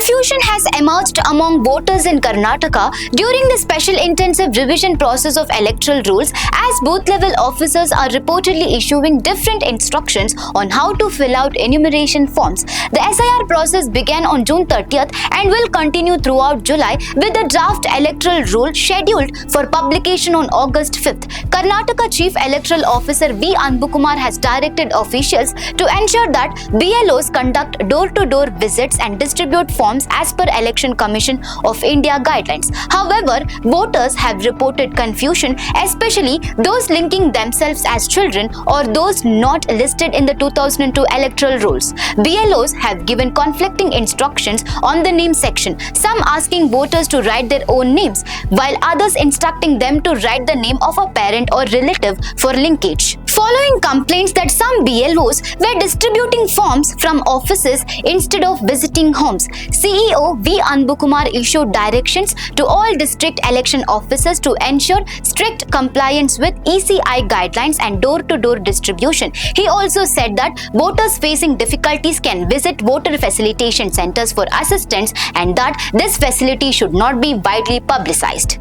Confusion has emerged among voters in Karnataka during the special intensive revision process of electoral rules, as booth-level officers are reportedly issuing different instructions on how to fill out enumeration forms. The SIR process began on June 30th and will continue throughout July, with the draft electoral rule scheduled for publication on August 5th. Karnataka Chief Electoral Officer B. Anbukkumar has directed officials to ensure that BLOs conduct door-to-door visits and distribute forms as per Election Commission of India guidelines. However, voters have reported confusion, especially those linking themselves as children or those not listed in the 2002 electoral rules. BLOs have given conflicting instructions on the name section, some asking voters to write their own names, while others instructing them to write the name of a parent or relative for linkage. Following complaints that some BLOs were distributing forms from offices instead of visiting homes, CEO V. Anbukkumar issued directions to all district election officers to ensure strict compliance with ECI guidelines and door-to-door distribution. He also said that voters facing difficulties can visit voter facilitation centers for assistance and that this facility should not be widely publicized.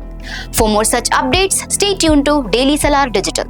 For more such updates, stay tuned to Daily Salar Digital.